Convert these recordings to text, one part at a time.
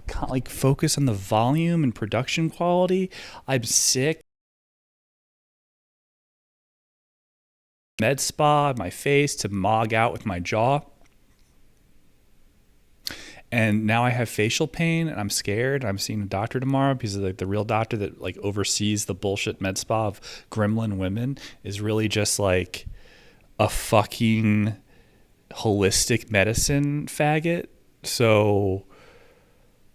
can't like focus on the volume and production quality. I'm sick. Med spa on my face to mog out with my jaw. And now I have facial pain and I'm scared. I'm seeing a doctor tomorrow because like the real doctor that like oversees the bullshit med spa of gremlin women is really just like a fucking holistic medicine faggot. So,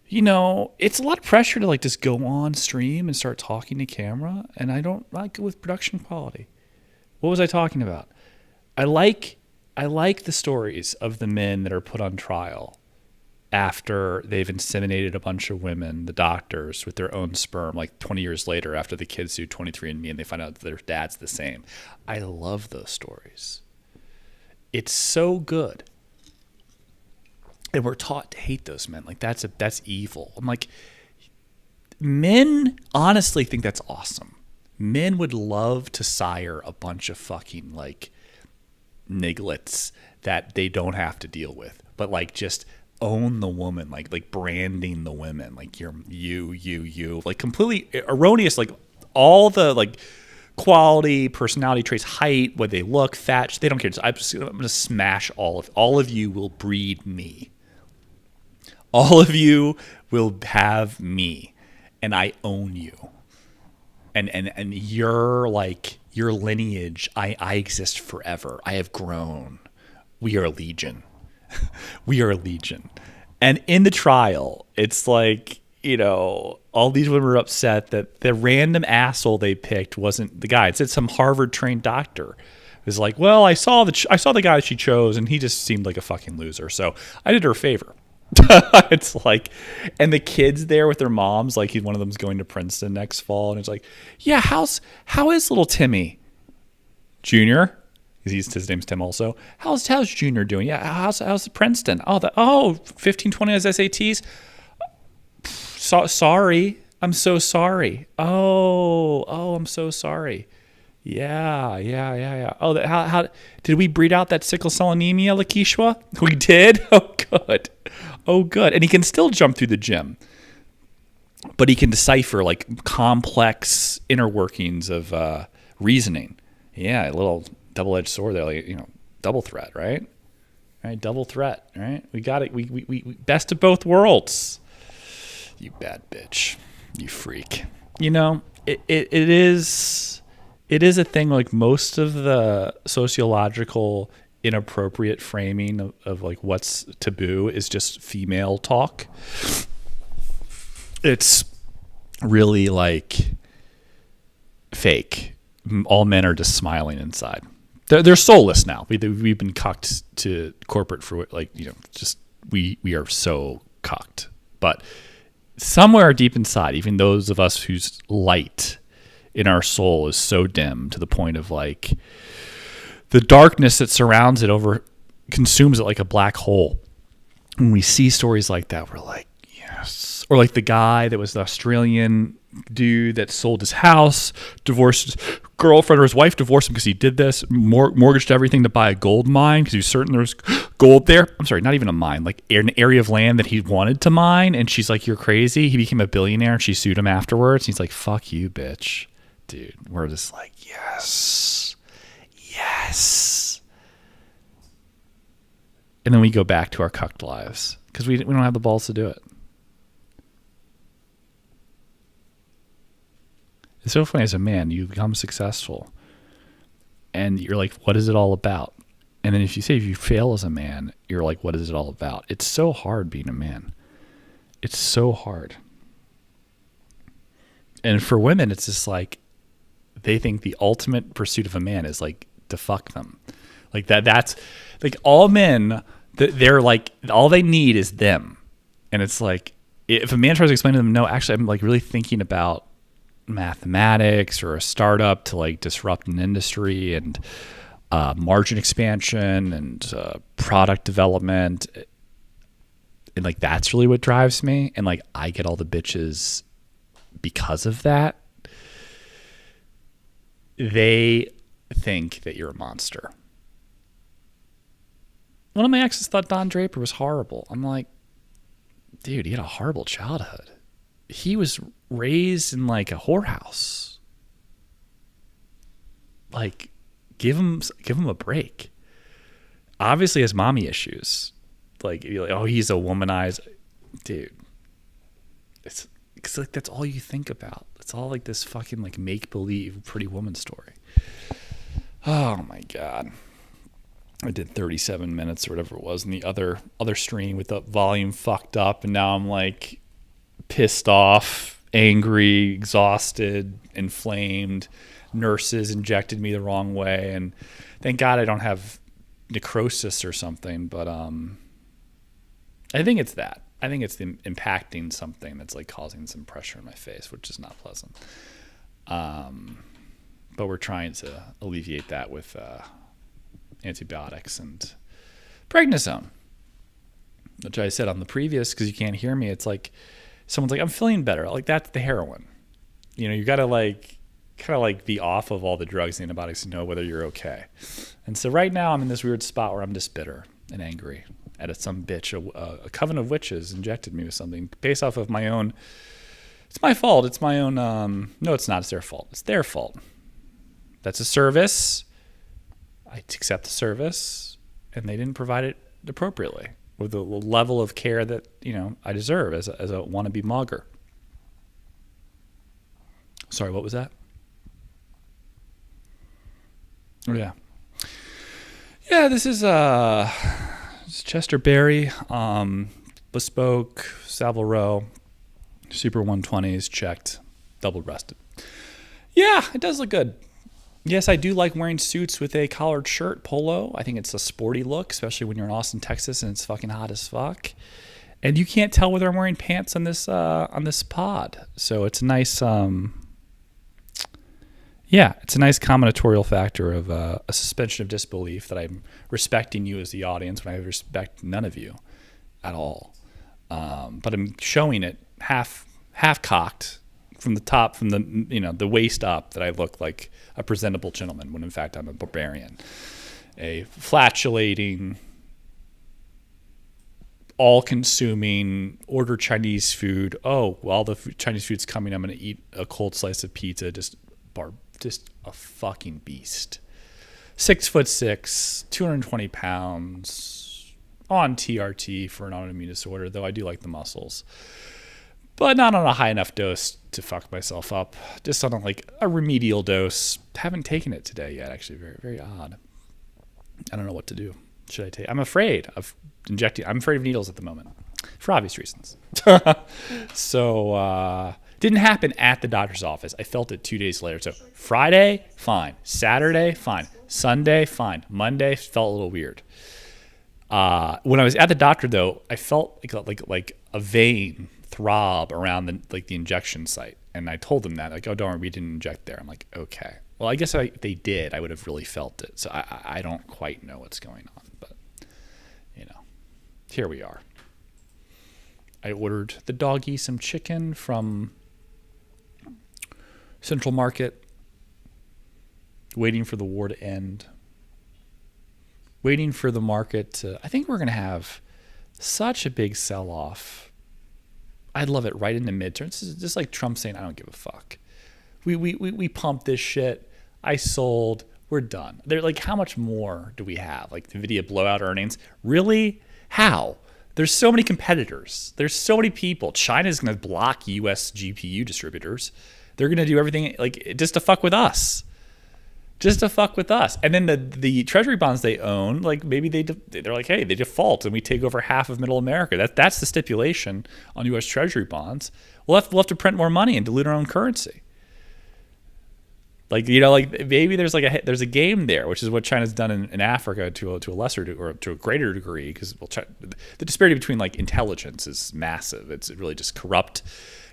you know, it's a lot of pressure to like just go on stream and start talking to camera. And I don't like it with production quality. What was I talking about? I like the stories of the men that are put on trial after they've inseminated a bunch of women, the doctors, with their own sperm, like 20 years later after the kids do 23andMe and they find out that their dad's the same. I love those stories. It's so good. And we're taught to hate those men. Like that's evil. I'm like, men honestly think that's awesome. Men would love to sire a bunch of fucking like nigglets that they don't have to deal with, but like just own the woman, like branding the women, like you, like completely erroneous, like all the like quality, personality traits, height, what they look, fat, they don't care. I'm gonna smash all of you will breed me. All of you will have me, and I own you. And you're like your lineage. I exist forever. I have grown. We are a legion. We are a legion. And in the trial, it's like, you know, all these women were upset that the random asshole they picked wasn't the guy. It said some Harvard trained doctor. It was like, well, I saw the guy that she chose, and he just seemed like a fucking loser. So I did her a favor. It's like, and the kids there with their moms, like one of them's going to Princeton next fall, and it's like, yeah, how is little Timmy Junior? His name's Tim also. How's Junior doing? Yeah, how's Princeton? 15, 20 as SATs. Sorry, I'm so sorry. Oh, I'm so sorry. Yeah. Oh, how did we breed out that sickle cell anemia, Lakeishua? We did. Oh, good. And he can still jump through the gym, but he can decipher like complex inner workings of reasoning. Yeah, a little double-edged sword there, like, you know, double threat, right? Right, double threat, right? We got it. We best of both worlds. You bad bitch, you freak. You know, it is a thing. Like most of the sociological inappropriate framing of like what's taboo is just female talk. It's really like fake. All men are just smiling inside. They're soulless now. We've been cucked to corporate for like, you know, just we are so cucked. But somewhere deep inside, even those of us whose light in our soul is so dim to the point of like the darkness that surrounds it consumes it like a black hole. When we see stories like that, we're like, yes. Or like the guy that was the Australian dude that sold his house, divorced his girlfriend, or his wife divorced him because he did this, mortgaged everything to buy a gold mine because he was certain there was gold there. I'm sorry, not even a mine, like an area of land that he wanted to mine. And she's like, you're crazy. He became a billionaire and she sued him afterwards. He's like, fuck you, bitch. Dude, we're just like, yes. And then we go back to our cucked lives because we don't have the balls to do it. It's so funny, as a man, you become successful and you're like, what is it all about? And then if you fail as a man, you're like, what is it all about? It's so hard being a man. It's so hard. And for women, it's just like, they think the ultimate pursuit of a man is like to fuck them. Like that's like all men, they're like, all they need is them. And it's like, if a man tries to explain to them, no, actually, I'm like really thinking about mathematics or a startup to like disrupt an industry and margin expansion and product development, and like that's really what drives me, and like I get all the bitches because of that. They think that you're a monster. One of my exes thought Don Draper was horrible. I'm like, dude, he had a horrible childhood. He was raised in like a whorehouse. Like, give him a break. Obviously has mommy issues. Like, you're like, oh, he's a womanizer. Dude, it's like that's all you think about. It's all like this fucking like make believe Pretty Woman story. Oh my god. I did 37 minutes or whatever it was in the other stream with the volume fucked up, and now I'm like pissed off, angry, exhausted, inflamed. Nurses injected me the wrong way, and thank God I don't have necrosis or something, but I think it's that. I think it's the impacting something that's like causing some pressure in my face, which is not pleasant. But we're trying to alleviate that with antibiotics and prednisone, which I said on the previous, because you can't hear me. It's like someone's like, I'm feeling better. Like, that's the heroin. You know, you got to like kind of like be off of all the drugs and antibiotics to know whether you're okay. And so right now I'm in this weird spot where I'm just bitter and angry at some bitch, a coven of witches injected me with something based off of my own. It's my fault. It's my own. No, it's not. It's their fault. It's their fault. That's a service. I accept the service, and they didn't provide it appropriately with the level of care that, you know, I deserve as a wannabe mogger. Sorry, what was that? Oh yeah, yeah. This is Chester Berry, bespoke Savile Row, Super 120s, checked, double breasted. Yeah, it does look good. Yes, I do like wearing suits with a collared shirt, polo. I think it's a sporty look, especially when you're in Austin, Texas, and it's fucking hot as fuck. And you can't tell whether I'm wearing pants on this pod. So it's a nice, it's a nice combinatorial factor of a suspension of disbelief that I'm respecting you as the audience when I respect none of you at all. But I'm showing it half cocked from the top, from the, you know, the waist up, that I look like a presentable gentleman when in fact I'm a barbarian, a flatulating, all-consuming, order Chinese food. Oh, while the Chinese food's coming, I'm going to eat a cold slice of pizza. Just a fucking beast. 6'6", 220 pounds, on TRT for an autoimmune disorder, though I do like the muscles. But not on a high enough dose to fuck myself up. Just on a remedial dose. Haven't taken it today yet, actually. Very, very odd. I don't know what to do. Should I take? I'm afraid of injecting. I'm afraid of needles at the moment, for obvious reasons. So, didn't happen at the doctor's office. I felt it 2 days later. So Friday, fine. Saturday, fine. Sunday, fine. Monday, felt a little weird. When I was at the doctor, though, I felt like a vein throb around the injection site, and I told them that, oh, don't worry, we didn't inject there. I'm like, okay. Well, I guess if they did, I would have really felt it. So I don't quite know what's going on, but you know, here we are. I ordered the doggy some chicken from Central Market, waiting for the war to end, waiting for the market to, I think we're going to have such a big sell-off. I'd love it right in the midterms. It's just like Trump saying, I don't give a fuck. We pumped this shit. I sold. We're done. They're like, how much more do we have? Like, NVIDIA blowout earnings? Really? How? There's so many competitors. There's so many people. China's going to block U.S. GPU distributors. They're going to do everything like just to fuck with us. Just to fuck with us. And then the treasury bonds they own, like maybe they're like, hey, they default and we take over half of middle America. That's the stipulation on U.S. treasury bonds. We'll have to print more money and dilute our own currency. Like, you know, like maybe there's a game there, which is what China's done in Africa to a lesser or to a greater degree, because the disparity between like intelligence is massive. It's really just corrupt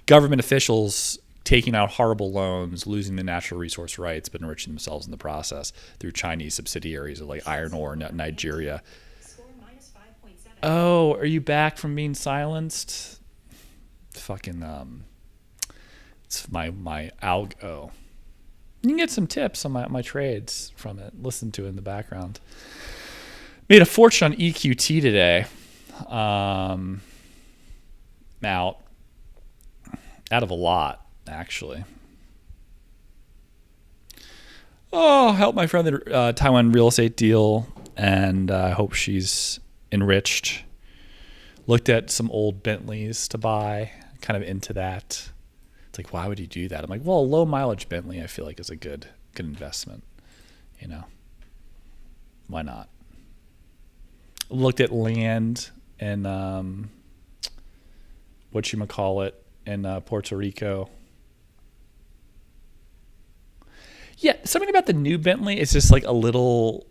government officials taking out horrible loans, losing the natural resource rights, but enriching themselves in the process through Chinese subsidiaries of like iron ore, Nigeria. Oh, are you back from being silenced? Fucking it's my algo. You can get some tips on my trades from it. Listen to it in the background. Made a fortune on EQT today. out of a lot, actually. Oh, help my friend the Taiwan real estate deal, and I hope she's enriched. Looked at some old Bentleys to buy, kind of into that. It's like, why would you do that? I'm like, well, a low mileage Bentley I feel like is a good investment. You know, why not? Looked at land and whatchamacallit in Puerto Rico. Yeah, something about the new Bentley is just like a little,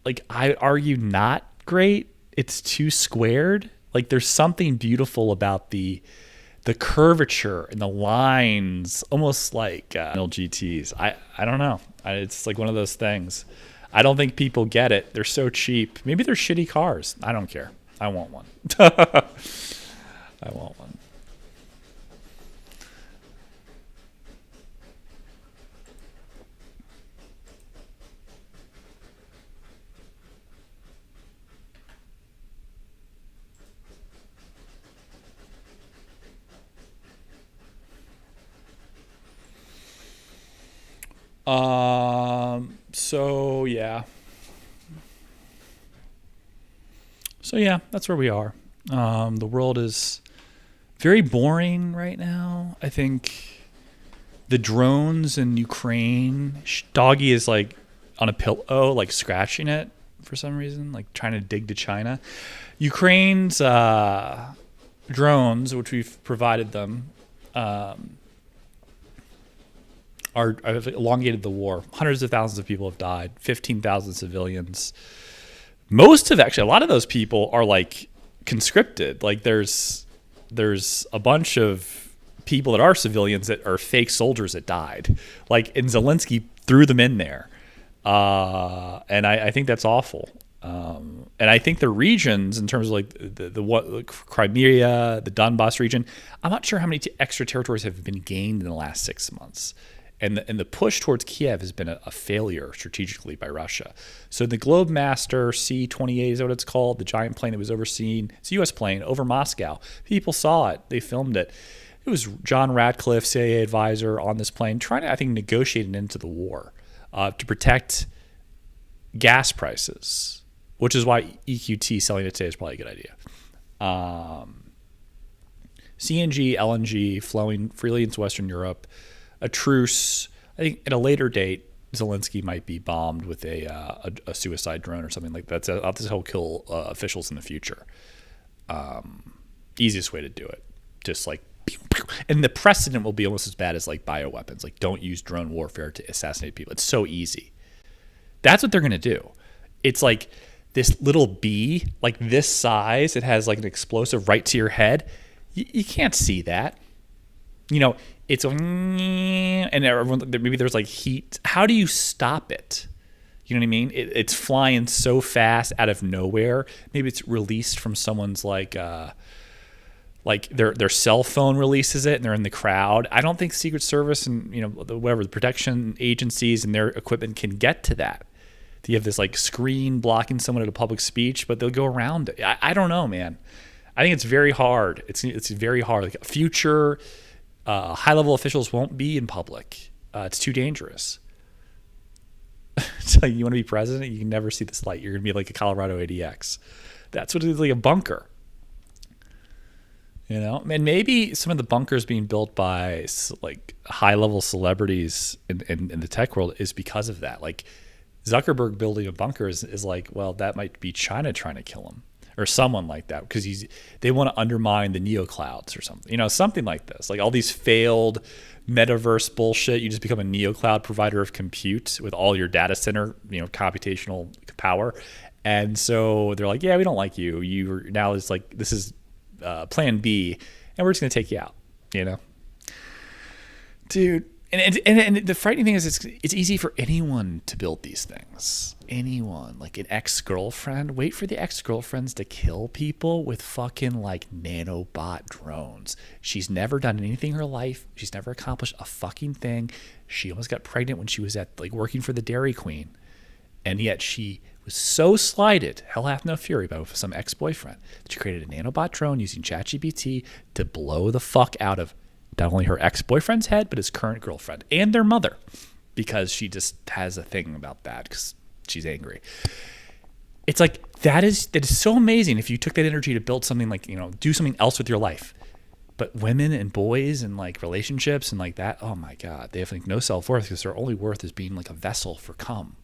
like, I argue not great. It's too squared. Like, there's something beautiful about the curvature and the lines, almost like GTs. I don't know. It's like one of those things. I don't think people get it. They're so cheap. Maybe they're shitty cars. I don't care. I want one. I want one. So yeah. So yeah, that's where we are. The world is very boring right now. I think the drones in Ukraine, Doggy is like on a pillow, like scratching it for some reason, like trying to dig to China. Ukraine's drones, which we've provided them, have elongated the war. Hundreds of thousands of people have died. 15,000 civilians. Most of actually, a lot of those people are like conscripted. Like there's a bunch of people that are civilians that are fake soldiers that died. Like, and Zelensky threw them in there. And I think that's awful. And I think the regions, in terms of like the Crimea, the Donbass region, I'm not sure how many extra territories have been gained in the last 6 months. And the push towards Kiev has been a failure strategically by Russia. So the Globemaster C-28 is what it's called, the giant plane that was overseen. It's a U.S. plane over Moscow. People saw it. They filmed it. It was John Ratcliffe, CIA advisor, on this plane trying to, I think, negotiate an end to the war to protect gas prices, which is why EQT selling it today is probably a good idea. CNG, LNG flowing freely into Western Europe. A truce. I think at a later date, Zelensky might be bombed with a suicide drone or something like that. This will kill officials in the future. Easiest way to do it. Just like, pew, pew. And the precedent will be almost as bad as like bioweapons. Like, don't use drone warfare to assassinate people. It's so easy. That's what they're going to do. It's like this little bee, like this size. It has like an explosive right to your head. You can't see that. You know, it's and everyone, maybe there's like heat. How do you stop it? You know what I mean? It's flying so fast out of nowhere. Maybe it's released from someone's like their cell phone releases it, and they're in the crowd. I don't think Secret Service and the protection agencies and their equipment can get to that. You have this like screen blocking someone at a public speech, but they'll go around it. I don't know, man. I think it's very hard. It's very hard. Like future high-level officials won't be in public. It's too dangerous. So you want to be president, you can never see this light. You're going to be like a Colorado ADX. That's what it is, like a bunker. And maybe some of the bunkers being built by like high-level celebrities in the tech world is because of that. Like Zuckerberg building a bunker is like, well, that might be China trying to kill him. Or someone like that, because they want to undermine the neoclouds or something, something like this. Like all these failed metaverse bullshit, you just become a neocloud provider of compute with all your data center, computational power, and so they're like, yeah, we don't like you. You now is like, this is Plan B, and we're just gonna take you out, dude. And the frightening thing is it's easy for anyone to build these things. Anyone, like an ex-girlfriend. Wait for the ex-girlfriends to kill people with fucking like nanobot drones. She's never done anything in her life. She's never accomplished a fucking thing. She almost got pregnant when she was at like working for the Dairy Queen, and yet she was so slighted, hell hath no fury, by some ex-boyfriend, that she created a nanobot drone using ChatGPT to blow the fuck out of not only her ex-boyfriend's head, but his current girlfriend and their mother, because she just has a thing about that because she's angry. It's like, that is so amazing if you took that energy to build something like, do something else with your life. But women and boys and like relationships and like that, oh my God, they have like no self-worth because their only worth is being like a vessel for cum.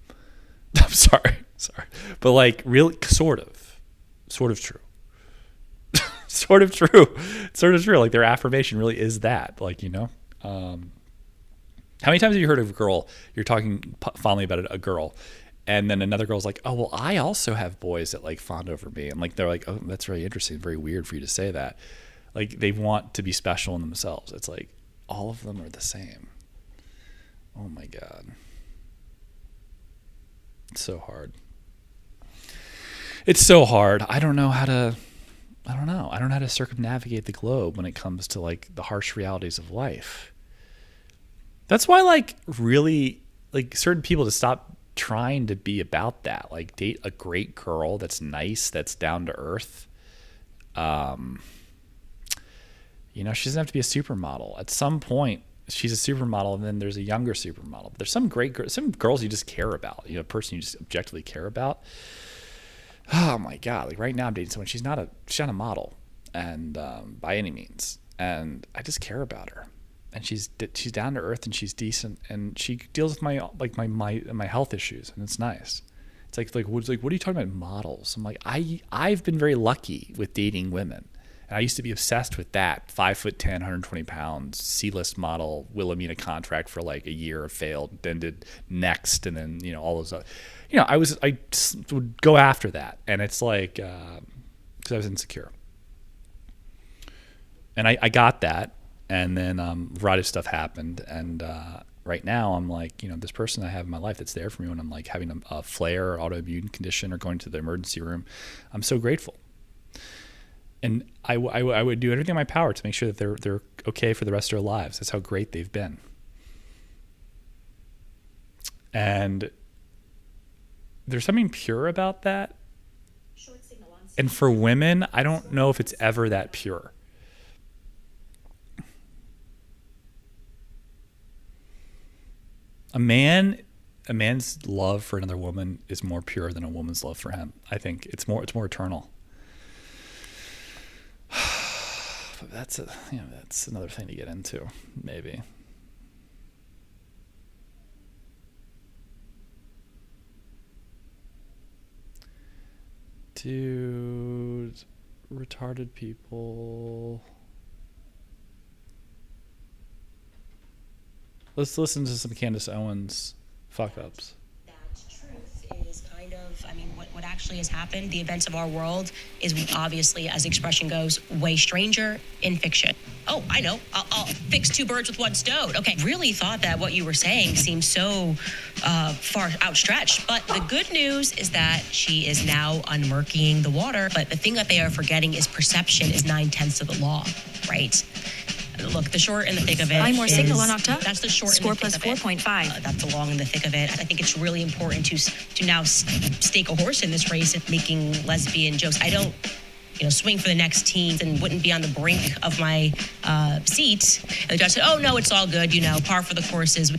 I'm sorry. But like really, sort of true. Sort of true. Like their affirmation really is that, like, how many times have you heard of a girl, you're talking fondly about a girl, and then another girl's like, oh, well, I also have boys that like fawn over me. And like, they're like, oh, that's really interesting. Very weird for you to say that. Like they want to be special in themselves. It's like all of them are the same. Oh my God. It's so hard. I don't know how to circumnavigate the globe when it comes to like the harsh realities of life. That's why like really like certain people to stop trying to be about that. Like date a great girl that's nice, that's down to earth. She doesn't have to be a supermodel. At some point, she's a supermodel, and then there's a younger supermodel. But there's some some girls you just care about. A person you just objectively care about. Oh my God! Like right now, I'm dating someone. She's not a model, and by any means. And I just care about her, and she's down to earth, and she's decent, and she deals with my health issues, and it's nice. It's like what are you talking about models? I'm like I've been very lucky with dating women. And I used to be obsessed with that 5'10", 120 pounds, C-list model, Wilhelmina contract for like a year, failed, then did Next, and then all those. I just would go after that, and it's like because I was insecure, and I got that, and then a variety of stuff happened, and right now I'm like this person I have in my life that's there for me when I'm like having a flare or autoimmune condition or going to the emergency room. I'm so grateful. And I would do everything in my power to make sure that they're okay for the rest of their lives. That's how great they've been. And there's something pure about that. And for women, I don't know if it's ever that pure. A man's love for another woman is more pure than a woman's love for him. I think it's more eternal. That's another thing to get into, maybe. Dude, retarded people. Let's listen to some Candace Owens fuck ups. Is kind of, what actually has happened, the events of our world is obviously, as the expression goes, way stranger in fiction. Oh, I know. I'll fix two birds with one stone. Okay, really thought that what you were saying seemed so far outstretched. But the good news is that she is now unmurkying the water. But the thing that they are forgetting is perception is 9/10 of the law, right? Look, the short and the thick of it. Buy more signal on Octa. That's the short Score and the thick plus of it. 4.5. That's the long and the thick of it. I think it's really important to now stake a horse in this race and making lesbian jokes. I don't, swing for the next team and wouldn't be on the brink of my seat. And the judge said, oh, no, it's all good. Par for the course is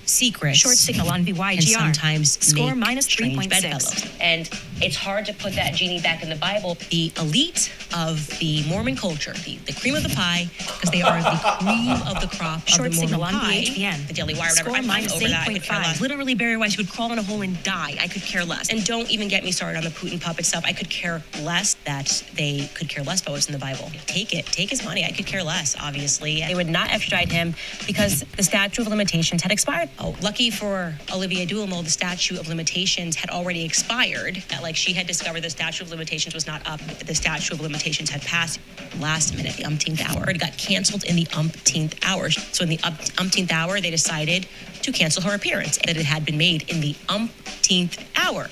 secrets. Short signal on VYGR. And sometimes score make minus strange 3.6. bedfellows. And it's hard to put that genie back in the Bible. The elite of the Mormon culture, the cream of the pie, because they are the cream of the crop Short of the Mormon signal on pie. VHBN. The Daily Wire, whatever. Score I'm minus over that. I could care 8.5. less. Literally, Barry Weiss would crawl in a hole and die. I could care less. And don't even get me started on the Putin puppet stuff. I could care less that they could care less about what's in the Bible. Take it. Take his money. I could care less, obviously. They would not extradite him because the statute of limitations had expired. Oh, lucky for Olivia Duhamel, the statute of limitations had already expired. She had discovered the statute of limitations was not up. The statute of limitations had passed last minute, the umpteenth hour. It got canceled in the umpteenth hour. So in the umpteenth hour, they decided to cancel her appearance. That it had been made in the umpteenth hour.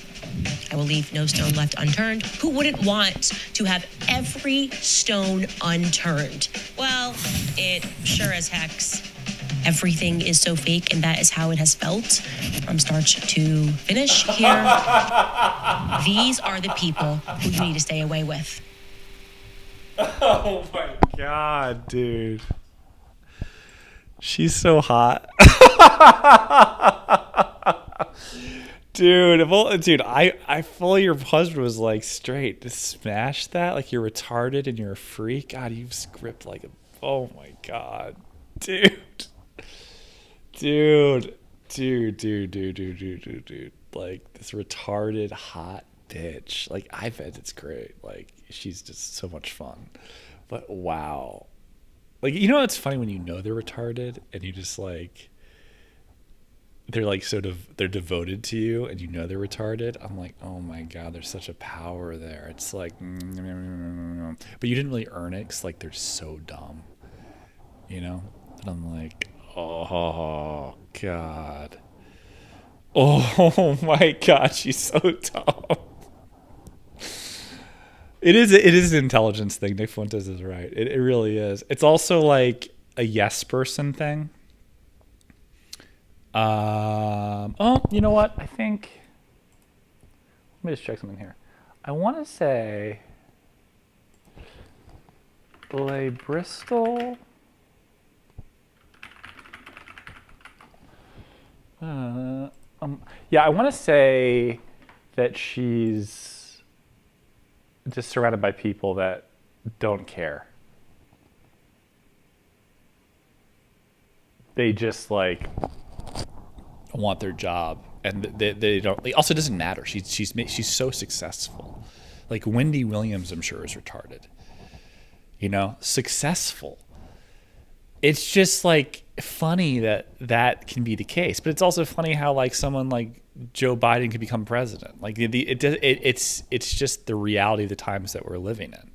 I will leave no stone left unturned. Who wouldn't want to have every stone unturned? Well, it sure as heck everything is so fake, and that is how it has felt from start to finish here. These are the people who you need to stay away with. Oh my god, dude. She's so hot. Dude, I feel your husband was like straight to smash that, like you're retarded and you're a freak. God, you've script like a, oh my god, dude, like this retarded hot bitch. Like I bet it's great. Like she's just so much fun. But wow, like you know, it's funny when you know they're retarded and you just like. They're like they're devoted to you and you know they're retarded. I'm like, oh my god, there's such a power there. It's like, but you didn't really earn it because like they're so dumb, you know. And I'm like, oh god, oh my god, she's so dumb. It is an intelligence thing. Nick Fuentes is right. It really is. It's also like a yes person thing. Oh, you know what? I think. Let me just check something here. I want to say. Lay Bristol. Yeah, I want to say that she's just surrounded by people that don't care. They just like. Want their job and they don't. It also doesn't matter. She's so successful. Like Wendy Williams, I'm sure is retarded. You know, successful. It's just like funny that can be the case, but it's also funny how like someone like Joe Biden could become president. Like it's just the reality of the times that we're living in.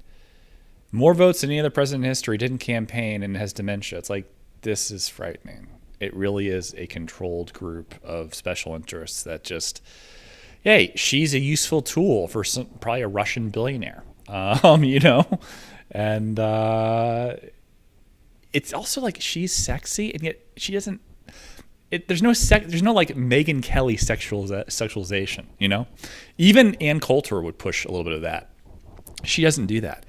More votes than any other president in history, didn't campaign and has dementia. It's like this is frightening. It really is a controlled group of special interests that just, hey, she's a useful tool for probably a Russian billionaire, you know? And it's also like she's sexy and yet she doesn't, there's no like Megyn Kelly sexualization, you know? Even Ann Coulter would push a little bit of that. She doesn't do that.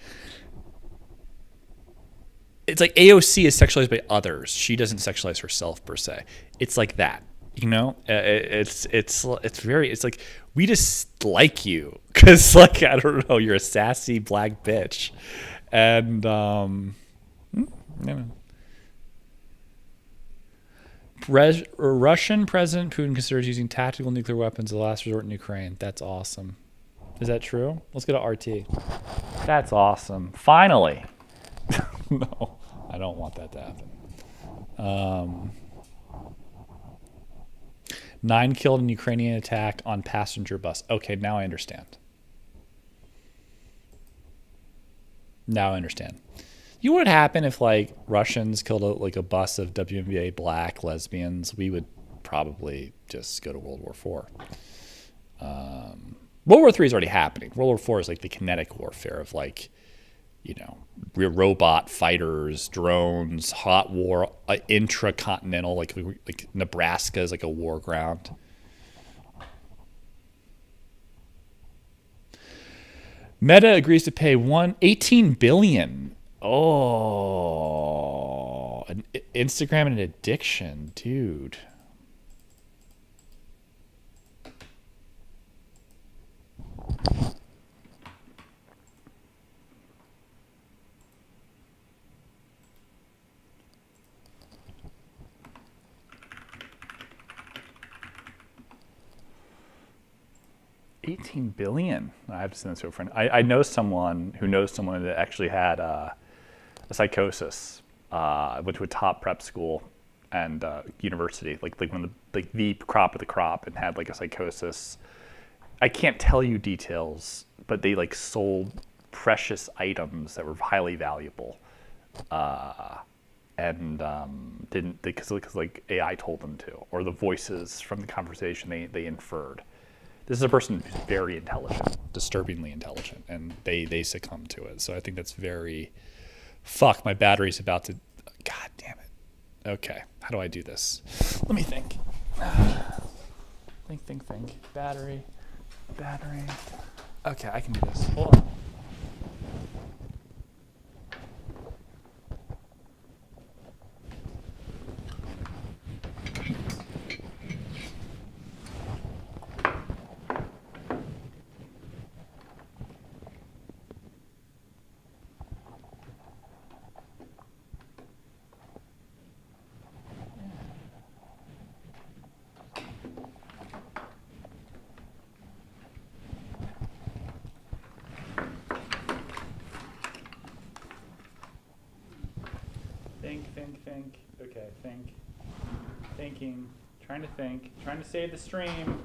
It's like AOC is sexualized by others. She doesn't sexualize herself per se. It's like that, you know. It's like we just like you because like I don't know, you're a sassy black bitch, and you know. Russian President Putin considers using tactical nuclear weapons as a last resort in Ukraine. That's awesome. Is that true? Let's go to RT. That's awesome. Finally. No, I don't want that to happen. 9 killed in Ukrainian attack on passenger bus. Okay, now I understand. Now I understand. You know what would happen if like Russians killed a bus of WNBA black lesbians? We would probably just go to World War IV. World War III is already happening. World War IV is like the kinetic warfare of like, you know, robot fighters, drones, hot war, intracontinental, like Nebraska is like a war ground. Meta agrees to pay $18 billion. Oh, Instagram and an addiction, dude. $18 billion. I have to send this to a friend. I know someone who knows someone that actually had a psychosis. Went to a top prep school and university, like one of the crop of the crop, and had like a psychosis. I can't tell you details, but they like sold precious items that were highly valuable, and didn't because like AI told them to, or the voices from the conversation they inferred. This is a person who's very intelligent, disturbingly intelligent, and they succumb to it. So I think that's very, fuck, my battery's about to, god damn it. Okay, How do I do this? Let me think. Think. Battery. Okay, I can do this. Hold on. Think. Okay, thinking. Trying to think. Trying to save the stream.